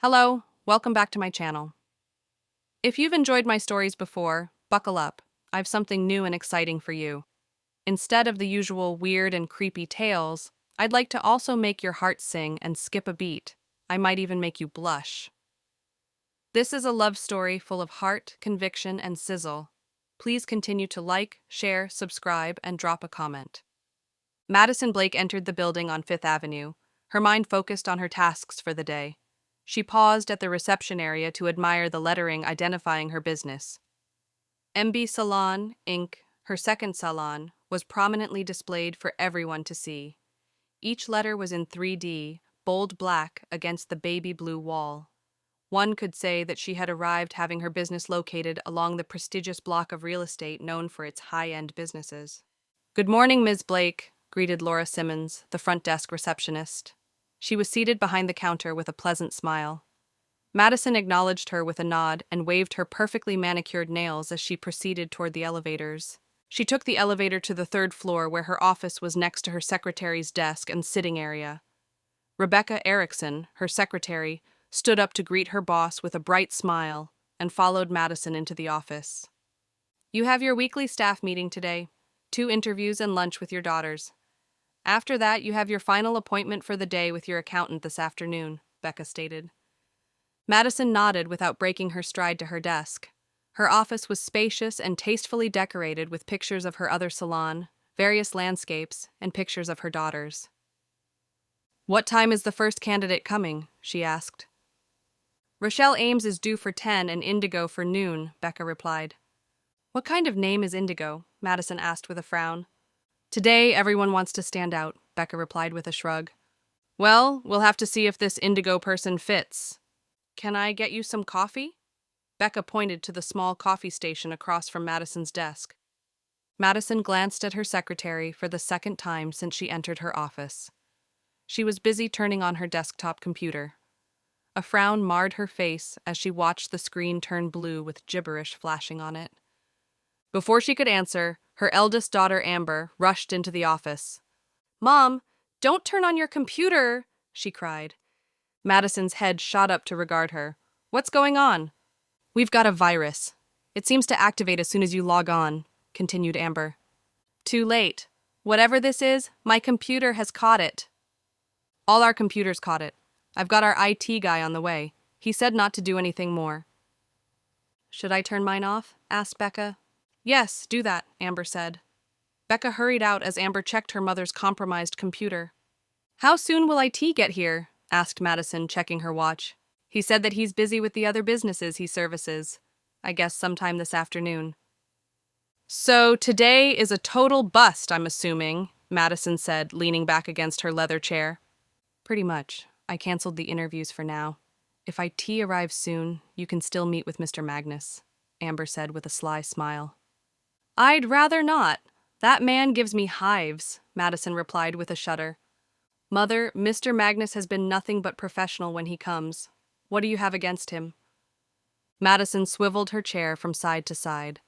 Hello, welcome back to my channel. If you've enjoyed my stories before, buckle up. I've something new and exciting for you. Instead of the usual weird and creepy tales, I'd like to also make your heart sing and skip a beat. I might even make you blush. This is a love story full of heart, conviction, and sizzle. Please continue to like, share, subscribe, and drop a comment. Madison Blake entered the building on Fifth Avenue, her mind focused on her tasks for the day. She paused at the reception area to admire the lettering identifying her business. MB Salon, Inc., her second salon, was prominently displayed for everyone to see. Each letter was in 3D, bold black against the baby blue wall. One could say that she had arrived having her business located along the prestigious block of real estate known for its high-end businesses. "Good morning, Ms. Blake," greeted Laura Simmons, the front desk receptionist. She was seated behind the counter with a pleasant smile. Madison acknowledged her with a nod and waved her perfectly manicured nails as she proceeded toward the elevators. She took the elevator to the third floor where her office was next to her secretary's desk and sitting area. Rebecca Erickson, her secretary, stood up to greet her boss with a bright smile and followed Madison into the office. "You have your weekly staff meeting today, 2 interviews and lunch with your daughters. After that, you have your final appointment for the day with your accountant this afternoon," Becca stated. Madison nodded without breaking her stride to her desk. Her office was spacious and tastefully decorated with pictures of her other salon, various landscapes, and pictures of her daughters. "What time is the first candidate coming?" she asked. "Rochelle Ames is due for 10 and Indigo for noon," Becca replied. "What kind of name is Indigo?" Madison asked with a frown. "Today, everyone wants to stand out," Becca replied with a shrug. "Well, we'll have to see if this Indigo person fits. Can I get you some coffee?" Becca pointed to the small coffee station across from Madison's desk. Madison glanced at her secretary for the second time since she entered her office. She was busy turning on her desktop computer. A frown marred her face as she watched the screen turn blue with gibberish flashing on it. Before she could answer, her eldest daughter, Amber, rushed into the office. "Mom, don't turn on your computer!" she cried. Madison's head shot up to regard her. "What's going on?" "We've got a virus. It seems to activate as soon as you log on," continued Amber. "Too late. Whatever this is, my computer has caught it." "All our computers caught it. I've got our IT guy on the way. He said not to do anything more." "Should I turn mine off?" asked Becca. "Yes, do that," Amber said. Becca hurried out as Amber checked her mother's compromised computer. "How soon will IT get here?" asked Madison, checking her watch. "He said that he's busy with the other businesses he services. I guess sometime this afternoon." "So today is a total bust, I'm assuming," Madison said, leaning back against her leather chair. "Pretty much. I canceled the interviews for now. If IT arrives soon, you can still meet with Mr. Magnus," Amber said with a sly smile. "I'd rather not. That man gives me hives," Madison replied with a shudder. "Mother, Mr. Magnus has been nothing but professional when he comes. What do you have against him?" Madison swiveled her chair from side to side.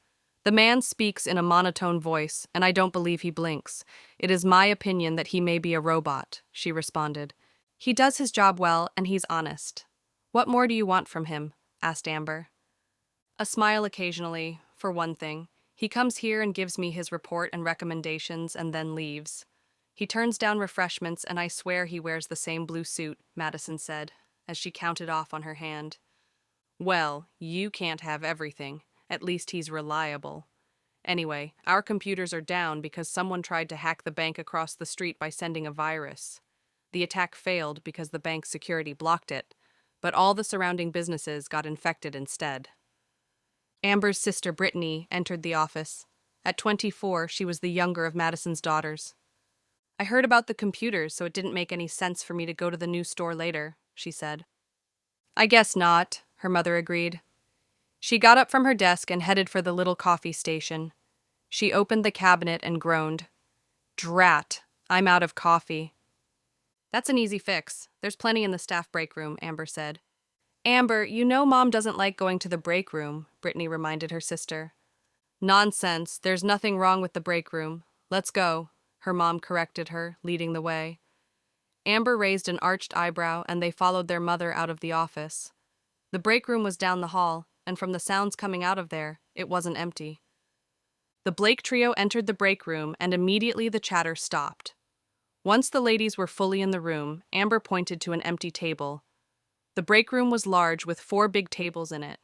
"The man speaks in a monotone voice, and I don't believe he blinks. It is my opinion that he may be a robot," she responded. "He does his job well, and he's honest." "What more do you want from him?" asked Amber. "A smile occasionally, for one thing. He comes here and gives me his report and recommendations and then leaves. He turns down refreshments and I swear he wears the same blue suit," Madison said, as she counted off on her hand. "Well, you can't have everything. At least he's reliable. Anyway, our computers are down because someone tried to hack the bank across the street by sending a virus. The attack failed because the bank's security blocked it, but all the surrounding businesses got infected instead." Amber's sister Brittany entered the office. At 24, she was the younger of Madison's daughters. "I heard about the computers, so it didn't make any sense for me to go to the new store later," she said. "I guess not," her mother agreed. She got up from her desk and headed for the little coffee station. She opened the cabinet and groaned. "Drat, I'm out of coffee." "That's an easy fix. There's plenty in the staff break room," Amber said. "Amber, you know Mom doesn't like going to the break room," Brittany reminded her sister. "Nonsense, there's nothing wrong with the break room. Let's go," her mom corrected her, leading the way. Amber raised an arched eyebrow and they followed their mother out of the office. The break room was down the hall, and from the sounds coming out of there, it wasn't empty. The Blake trio entered the break room and immediately the chatter stopped. Once the ladies were fully in the room, Amber pointed to an empty table. The break room was large with 4 big tables in it.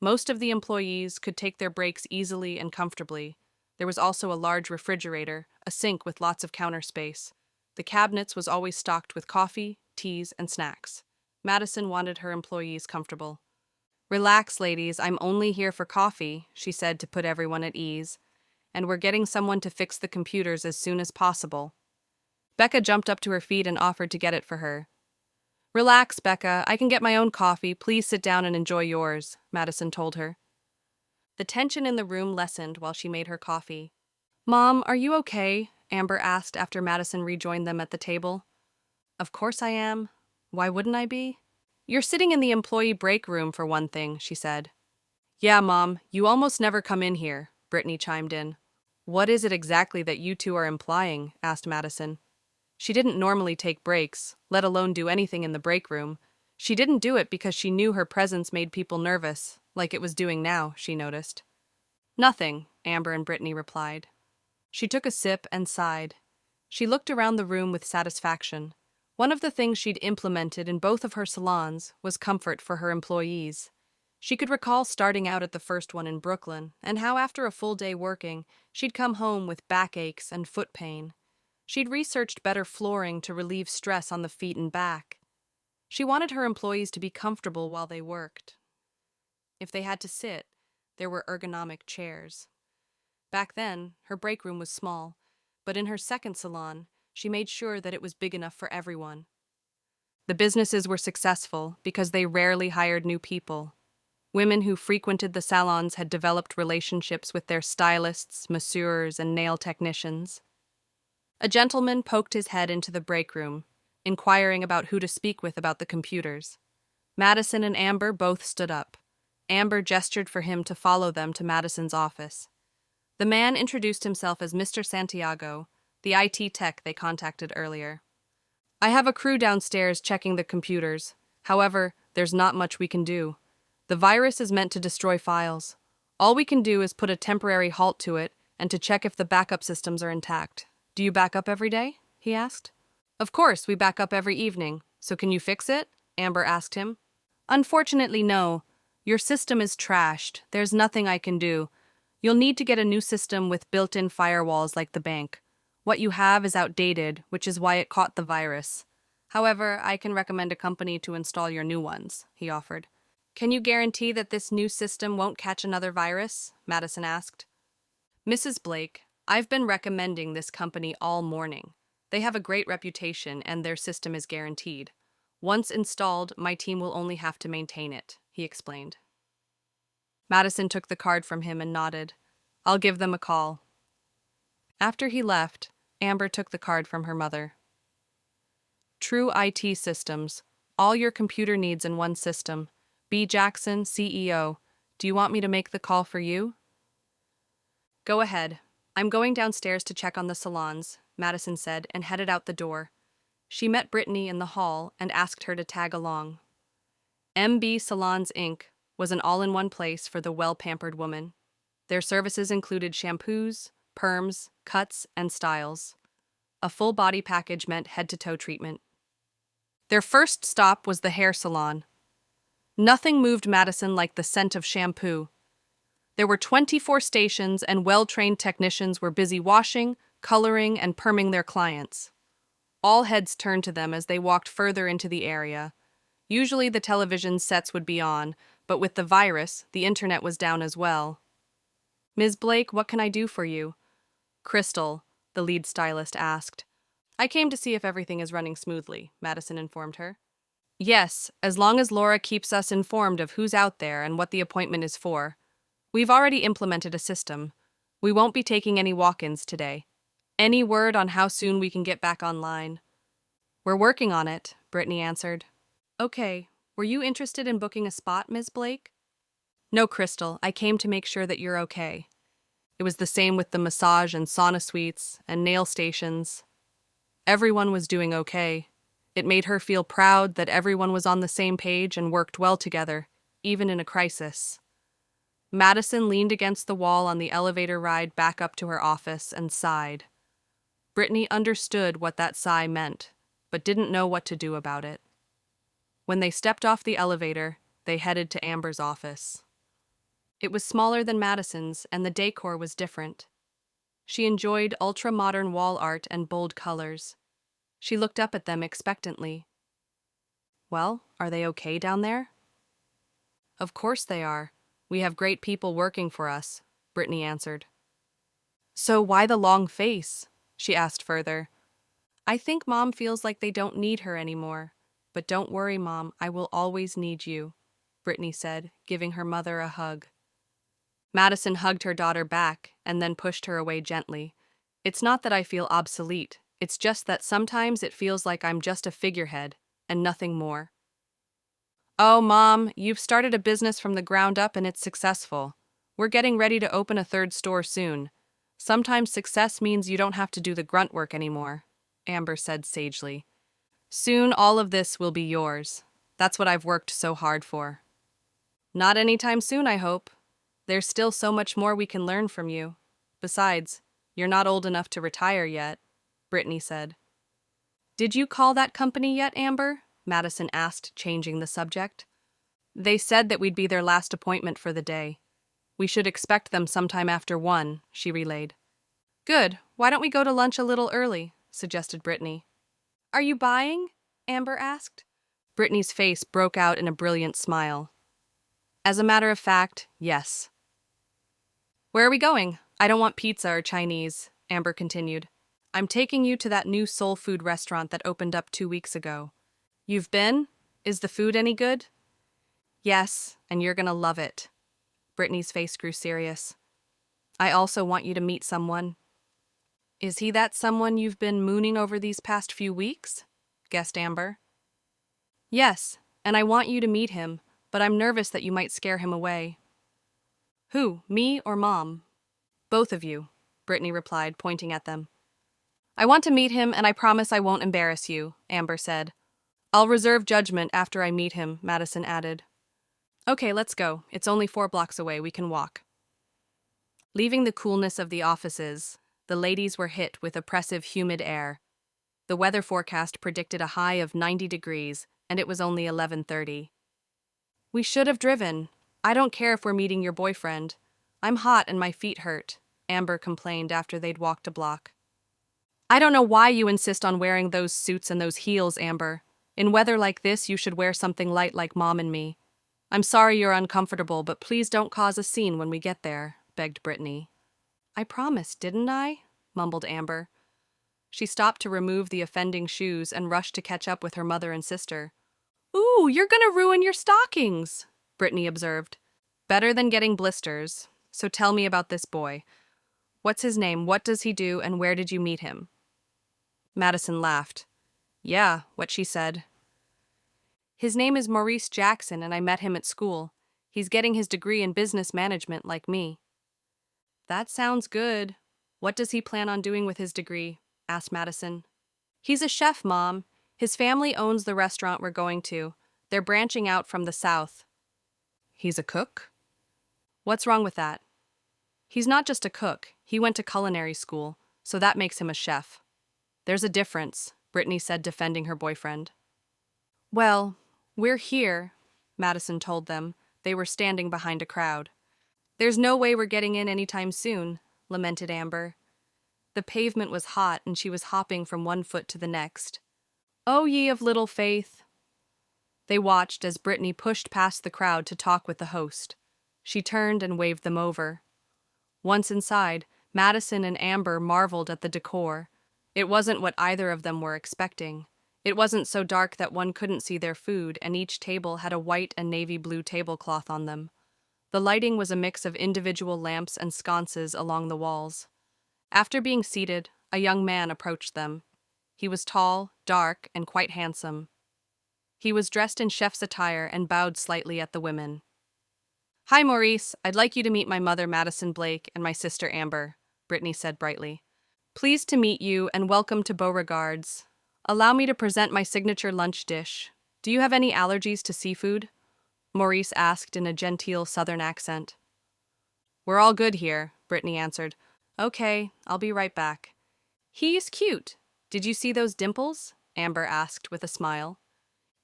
Most of the employees could take their breaks easily and comfortably. There was also a large refrigerator, a sink with lots of counter space. The cabinets was always stocked with coffee, teas, and snacks. Madison wanted her employees comfortable. "Relax, ladies, I'm only here for coffee," she said to put everyone at ease. "And we're getting someone to fix the computers as soon as possible." Becca jumped up to her feet and offered to get it for her. "Relax, Becca, I can get my own coffee. Please sit down and enjoy yours," Madison told her. The tension in the room lessened while she made her coffee. "Mom, are you okay?" Amber asked after Madison rejoined them at the table. "Of course I am. Why wouldn't I be?" "You're sitting in the employee break room for one thing," she said. "Yeah, Mom, you almost never come in here," Brittany chimed in. "What is it exactly that you two are implying?" asked Madison. She didn't normally take breaks, let alone do anything in the break room. She didn't do it because she knew her presence made people nervous, like it was doing now, she noticed. "Nothing," Amber and Brittany replied. She took a sip and sighed. She looked around the room with satisfaction. One of the things she'd implemented in both of her salons was comfort for her employees. She could recall starting out at the first one in Brooklyn, and how after a full day working, she'd come home with backaches and foot pain. She'd researched better flooring to relieve stress on the feet and back. She wanted her employees to be comfortable while they worked. If they had to sit, there were ergonomic chairs. Back then, her break room was small, but in her second salon, she made sure that it was big enough for everyone. The businesses were successful because they rarely hired new people. Women who frequented the salons had developed relationships with their stylists, masseurs, and nail technicians. A gentleman poked his head into the break room, inquiring about who to speak with about the computers. Madison and Amber both stood up. Amber gestured for him to follow them to Madison's office. The man introduced himself as Mr. Santiago, the IT tech they contacted earlier. "I have a crew downstairs checking the computers. However, there's not much we can do. The virus is meant to destroy files. All we can do is put a temporary halt to it and to check if the backup systems are intact." "Do you back up every day?" he asked. "Of course, we back up every evening. So can you fix it?" Amber asked him. "Unfortunately, no. Your system is trashed. There's nothing I can do. You'll need to get a new system with built-in firewalls like the bank. What you have is outdated, which is why it caught the virus. However, I can recommend a company to install your new ones," he offered. "Can you guarantee that this new system won't catch another virus?" Madison asked. "Mrs. Blake, I've been recommending this company all morning. They have a great reputation and their system is guaranteed. Once installed, my team will only have to maintain it," he explained. Madison took the card from him and nodded. "I'll give them a call." After he left, Amber took the card from her mother. "True IT systems. All your computer needs in one system. B. Jackson, CEO. Do you want me to make the call for you?" "Go ahead. I'm going downstairs to check on the salons," Madison said and headed out the door. She met Brittany in the hall and asked her to tag along. MB Salons Inc. was an all-in-one place for the well-pampered woman. Their services included shampoos, perms, cuts, and styles. A full body package meant head-to-toe treatment. Their first stop was the hair salon. Nothing moved Madison like the scent of shampoo. There were 24 stations and well-trained technicians were busy washing, coloring, and perming their clients. All heads turned to them as they walked further into the area. Usually the television sets would be on, but with the virus, the internet was down as well. "Ms. Blake, what can I do for you?" "Crystal," the lead stylist asked. "I came to see if everything is running smoothly," Madison informed her. "Yes, as long as Laura keeps us informed of who's out there and what the appointment is for. We've already implemented a system. We won't be taking any walk-ins today. Any word on how soon we can get back online?" "We're working on it," Brittany answered. "Okay, were you interested in booking a spot, Ms. Blake?" "No, Crystal, I came to make sure that you're okay." It was the same with the massage and sauna suites and nail stations. Everyone was doing okay. It made her feel proud that everyone was on the same page and worked well together, even in a crisis. Madison leaned against the wall on the elevator ride back up to her office and sighed. Brittany understood what that sigh meant, but didn't know what to do about it. When they stepped off the elevator, they headed to Amber's office. It was smaller than Madison's, and the decor was different. She enjoyed ultra-modern wall art and bold colors. She looked up at them expectantly. "Well, are they okay down there?" "Of course they are. We have great people working for us," Brittany answered. "So why the long face?" she asked further. "I think Mom feels like they don't need her anymore. But don't worry, Mom, I will always need you," Brittany said, giving her mother a hug. Madison hugged her daughter back and then pushed her away gently. "It's not that I feel obsolete, it's just that sometimes it feels like I'm just a figurehead and nothing more." "Oh, Mom, you've started a business from the ground up and it's successful. We're getting ready to open a third store soon. Sometimes success means you don't have to do the grunt work anymore," Amber said sagely. "Soon all of this will be yours. That's what I've worked so hard for." "Not anytime soon, I hope. There's still so much more we can learn from you. Besides, you're not old enough to retire yet," Brittany said. "Did you call that company yet, Amber?" Madison asked, changing the subject. "They said that we'd be their last appointment for the day. We should expect them sometime after 1, she relayed. "Good. Why don't we go to lunch a little early?" suggested Brittany. "Are you buying?" Amber asked. Brittany's face broke out in a brilliant smile. "As a matter of fact, yes." "Where are we going? I don't want pizza or Chinese," Amber continued. "I'm taking you to that new soul food restaurant that opened up 2 weeks ago. You've been? Is the food any good?" "Yes, and you're gonna love it." Brittany's face grew serious. "I also want you to meet someone." "Is he that someone you've been mooning over these past few weeks?" guessed Amber. "Yes, and I want you to meet him, but I'm nervous that you might scare him away." "Who, me or Mom?" "Both of you," Brittany replied, pointing at them. "I want to meet him, and I promise I won't embarrass you," Amber said. "I'll reserve judgment after I meet him," Madison added. "Okay, let's go. It's only 4 blocks away. We can walk." Leaving the coolness of the offices, the ladies were hit with oppressive humid air. The weather forecast predicted a high of 90 degrees, and it was only 11:30. "We should have driven. I don't care if we're meeting your boyfriend. I'm hot and my feet hurt," Amber complained after they'd walked a block. "I don't know why you insist on wearing those suits and those heels, Amber. In weather like this, you should wear something light like Mom and me. I'm sorry you're uncomfortable, but please don't cause a scene when we get there," begged Brittany. "I promised, didn't I?" mumbled Amber. She stopped to remove the offending shoes and rushed to catch up with her mother and sister. "Ooh, you're gonna ruin your stockings," Brittany observed. "Better than getting blisters. So tell me about this boy. What's his name, what does he do, and where did you meet him?" Madison laughed. "Yeah, what she said." "His name is Maurice Jackson, and I met him at school. He's getting his degree in business management like me." "That sounds good. What does he plan on doing with his degree?" asked Madison. "He's a chef, Mom. His family owns the restaurant we're going to. They're branching out from the south." "He's a cook?" "What's wrong with that?" "He's not just a cook. He went to culinary school, so that makes him a chef." "There's a difference," Brittany said, defending her boyfriend. "Well, we're here," Madison told them. They were standing behind a crowd. "There's no way we're getting in anytime soon," lamented Amber. The pavement was hot, and she was hopping from one foot to the next. "Oh, ye of little faith." They watched as Brittany pushed past the crowd to talk with the host. She turned and waved them over. Once inside, Madison and Amber marveled at the decor. It wasn't what either of them were expecting. It wasn't so dark that one couldn't see their food, and each table had a white and navy blue tablecloth on them. The lighting was a mix of individual lamps and sconces along the walls. After being seated, a young man approached them. He was tall, dark, and quite handsome. He was dressed in chef's attire and bowed slightly at the women. "Hi, Maurice. I'd like you to meet my mother, Madison Blake, and my sister, Amber," Brittany said brightly. "Pleased to meet you, and welcome to Beauregard's." Allow me to present my signature lunch dish. Do you have any allergies to seafood? Maurice asked in a genteel southern accent. We're all good here, Brittany answered. Okay, I'll be right back. He is cute. Did you see those dimples? Amber asked with a smile.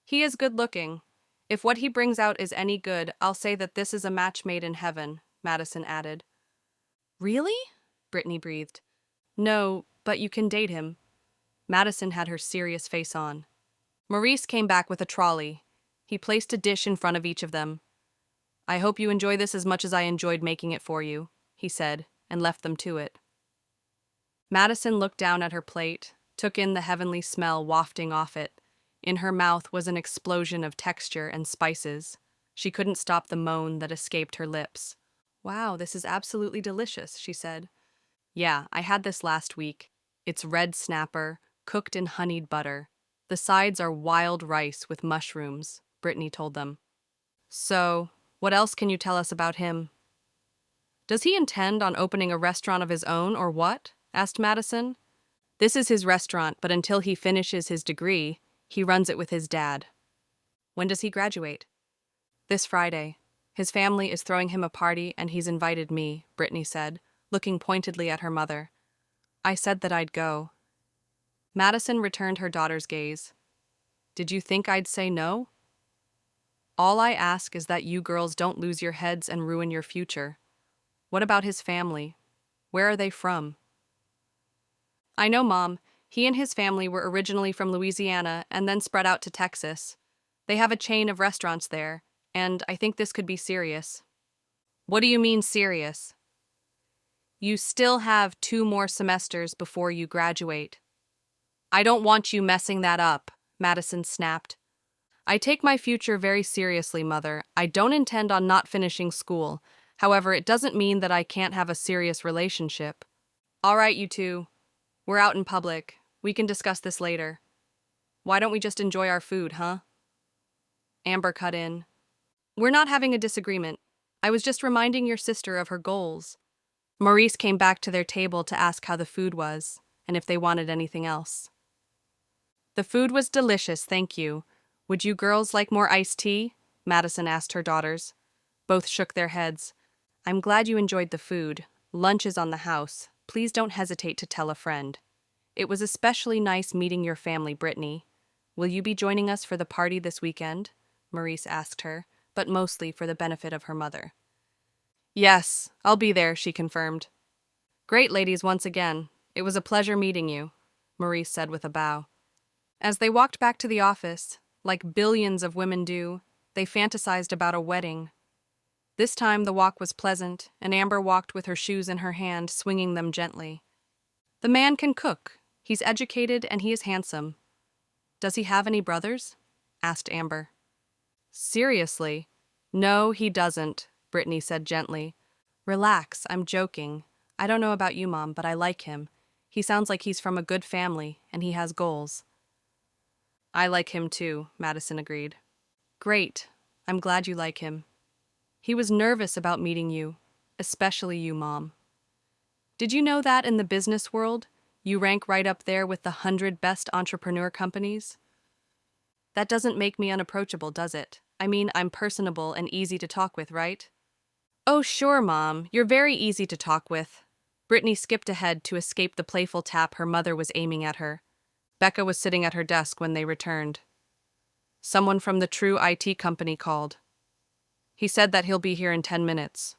He is good-looking. If what he brings out is any good, I'll say that this is a match made in heaven, Madison added. Really? Brittany breathed. No, but you can date him. Madison had her serious face on. Maurice came back with a trolley. He placed a dish in front of each of them. I hope you enjoy this as much as I enjoyed making it for you, he said, and left them to it. Madison looked down at her plate, took in the heavenly smell wafting off it. In her mouth was an explosion of texture and spices. She couldn't stop the moan that escaped her lips. Wow, this is absolutely delicious, she said. Yeah, I had this last week. It's red snapper, cooked in honeyed butter. The sides are wild rice with mushrooms, Brittany told them. So, what else can you tell us about him? Does he intend on opening a restaurant of his own or what? Asked Madison. This is his restaurant, but until he finishes his degree, he runs it with his dad. When does he graduate? This Friday. His family is throwing him a party and he's invited me, Brittany said, looking pointedly at her mother. I said that I'd go. Madison returned her daughter's gaze. Did you think I'd say no? All I ask is that you girls don't lose your heads and ruin your future. What about his family? Where are they from? I know, Mom. He and his family were originally from Louisiana and then spread out to Texas. They have a chain of restaurants there, and I think this could be serious. What do you mean serious? You still have 2 more semesters before you graduate. I don't want you messing that up, Madison snapped. I take my future very seriously, Mother. I don't intend on not finishing school. However, it doesn't mean that I can't have a serious relationship. All right, you two. We're out in public. We can discuss this later. Why don't we just enjoy our food, huh? Amber cut in. We're not having a disagreement. I was just reminding your sister of her goals. Maurice came back to their table to ask how the food was, and if they wanted anything else. The food was delicious, thank you. Would you girls like more iced tea? Madison asked her daughters. Both shook their heads. I'm glad you enjoyed the food. Lunch is on the house. Please don't hesitate to tell a friend. It was especially nice meeting your family, Brittany. Will you be joining us for the party this weekend? Maurice asked her, but mostly for the benefit of her mother. Yes, I'll be there, she confirmed. Great, ladies, once again. It was a pleasure meeting you, Maurice said with a bow. As they walked back to the office, like billions of women do, they fantasized about a wedding. This time the walk was pleasant, and Amber walked with her shoes in her hand, swinging them gently. The man can cook. He's educated and he is handsome. Does he have any brothers? Asked Amber. Seriously? No, he doesn't, Brittany said gently. Relax, I'm joking. I don't know about you, Mom, but I like him. He sounds like he's from a good family, and he has goals. I like him too, Madison agreed. Great. I'm glad you like him. He was nervous about meeting you, especially you, Mom. Did you know that in the business world, you rank right up there with the 100 best entrepreneur companies? That doesn't make me unapproachable, does it? I mean, I'm personable and easy to talk with, right? Oh, sure, Mom. You're very easy to talk with. Brittany skipped ahead to escape the playful tap her mother was aiming at her. Becca was sitting at her desk when they returned. Someone from the True IT company called. He said that he'll be here in 10 minutes.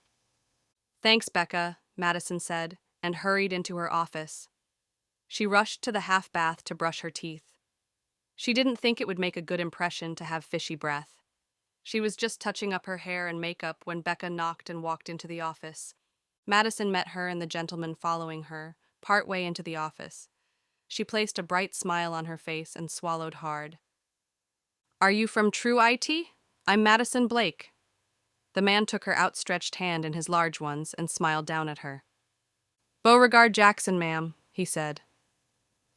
Thanks, Becca, Madison said, and hurried into her office. She rushed to the half-bath to brush her teeth. She didn't think it would make a good impression to have fishy breath. She was just touching up her hair and makeup when Becca knocked and walked into the office. Madison met her and the gentleman following her, partway into the office. She placed a bright smile on her face and swallowed hard. Are you from True IT? I'm Madison Blake. The man took her outstretched hand in his large ones and smiled down at her. Beauregard Jackson, ma'am, he said.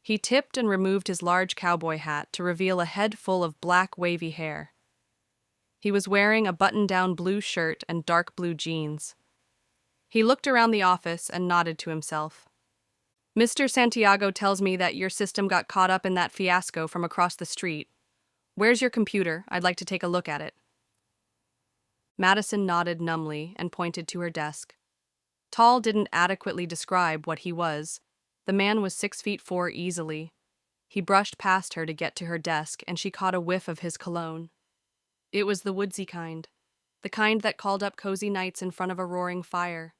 He tipped and removed his large cowboy hat to reveal a head full of black wavy hair. He was wearing a button-down blue shirt and dark blue jeans. He looked around the office and nodded to himself. Mr. Santiago tells me that your system got caught up in that fiasco from across the street. Where's your computer? I'd like to take a look at it. Madison nodded numbly and pointed to her desk. Tall didn't adequately describe what he was. The man was 6'4" easily. He brushed past her to get to her desk, and she caught a whiff of his cologne. It was the woodsy kind, the kind that called up cozy nights in front of a roaring fire.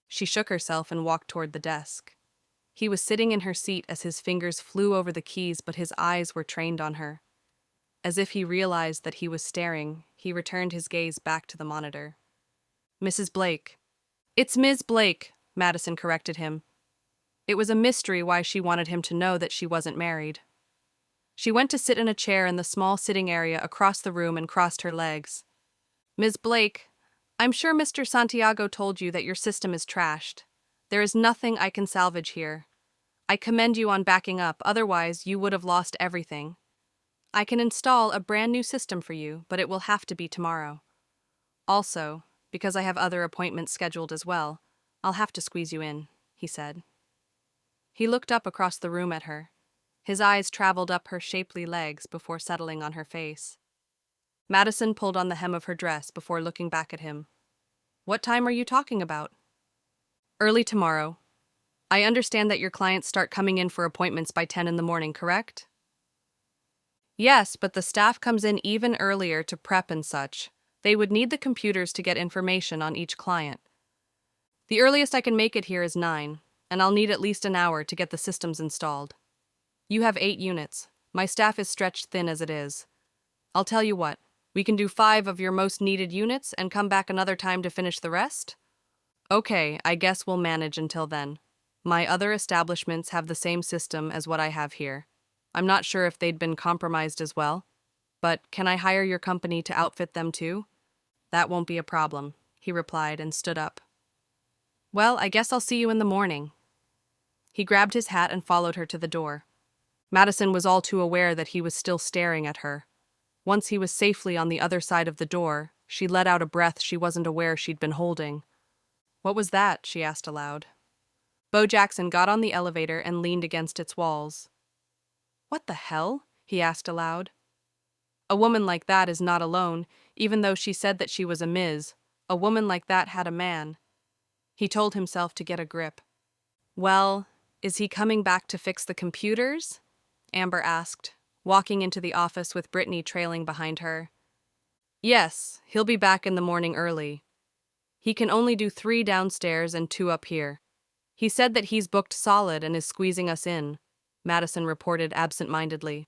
She shook herself and walked toward the desk. He was sitting in her seat as his fingers flew over the keys, but his eyes were trained on her. As if he realized that he was staring, he returned his gaze back to the monitor. Mrs. Blake. It's Ms. Blake, Madison corrected him. It was a mystery why she wanted him to know that she wasn't married. She went to sit in a chair in the small sitting area across the room and crossed her legs. Ms. Blake, I'm sure Mr. Santiago told you that your system is trashed. There is nothing I can salvage here. I commend you on backing up, otherwise you would have lost everything. I can install a brand new system for you, but it will have to be tomorrow. Also, because I have other appointments scheduled as well, I'll have to squeeze you in, he said. He looked up across the room at her. His eyes traveled up her shapely legs before settling on her face. Madison pulled on the hem of her dress before looking back at him. What time are you talking about? Early tomorrow. I understand that your clients start coming in for appointments by 10 in the morning, correct? Yes, but the staff comes in even earlier to prep and such. They would need the computers to get information on each client. The earliest I can make it here is 9, and I'll need at least an hour to get the systems installed. You have 8 units. My staff is stretched thin as it is. I'll tell you what, we can do 5 of your most needed units and come back another time to finish the rest? Okay, I guess we'll manage until then. My other establishments have the same system as what I have here. I'm not sure if they'd been compromised as well, but can I hire your company to outfit them too? That won't be a problem, he replied and stood up. Well, I guess I'll see you in the morning. He grabbed his hat and followed her to the door. Madison was all too aware that he was still staring at her. Once he was safely on the other side of the door, she let out a breath she wasn't aware she'd been holding. What was that? She asked aloud. Beau Jackson got on the elevator and leaned against its walls. What the hell? He asked aloud. A woman like that is not alone, even though she said that she was a Ms. A woman like that had a man. He told himself to get a grip. Well, is he coming back to fix the computers? Amber asked, walking into the office with Brittany trailing behind her. Yes, he'll be back in the morning early. He can only do 3 downstairs and 2 up here. He said that he's booked solid and is squeezing us in, Madison reported absent-mindedly.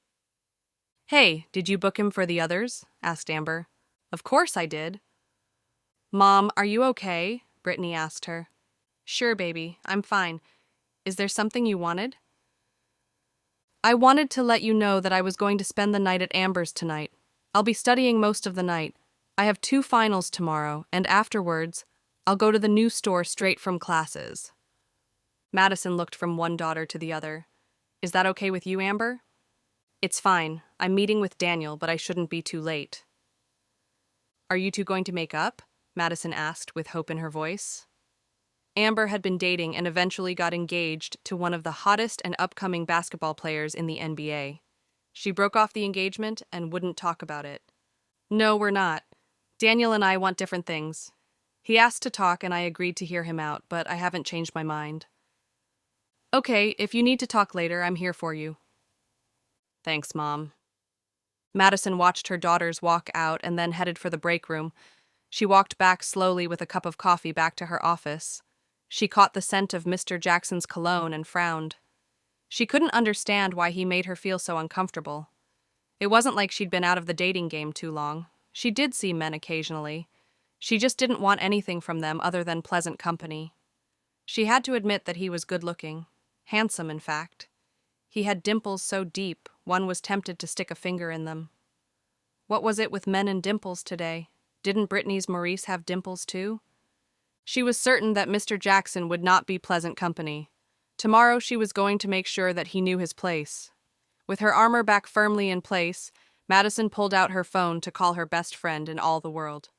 Hey, did you book him for the others? Asked Amber. Of course I did. Mom, are you okay? Brittany asked her. Sure, baby, I'm fine. Is there something you wanted? I wanted to let you know that I was going to spend the night at Amber's tonight. I'll be studying most of the night. I have 2 finals tomorrow, and afterwards, I'll go to the new store straight from classes. Madison looked from one daughter to the other. Is that okay with you, Amber? It's fine. I'm meeting with Daniel, but I shouldn't be too late. Are you two going to make up? Madison asked with hope in her voice. Amber had been dating and eventually got engaged to one of the hottest and upcoming basketball players in the NBA. She broke off the engagement and wouldn't talk about it. No, we're not. Daniel and I want different things. He asked to talk and I agreed to hear him out, but I haven't changed my mind. Okay, if you need to talk later, I'm here for you. Thanks, Mom. Madison watched her daughters walk out and then headed for the break room. She walked back slowly with a cup of coffee back to her office. She caught the scent of Mr. Jackson's cologne and frowned. She couldn't understand why he made her feel so uncomfortable. It wasn't like she'd been out of the dating game too long. She did see men occasionally. She just didn't want anything from them other than pleasant company. She had to admit that he was good-looking. Handsome, in fact. He had dimples so deep, one was tempted to stick a finger in them. What was it with men and dimples today? Didn't Brittany's Maurice have dimples too? She was certain that Mr. Jackson would not be pleasant company. Tomorrow she was going to make sure that he knew his place. With her armor back firmly in place, Madison pulled out her phone to call her best friend in all the world.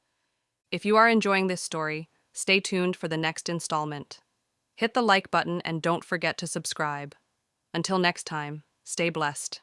If you are enjoying this story, stay tuned for the next installment. Hit the like button and don't forget to subscribe. Until next time, stay blessed.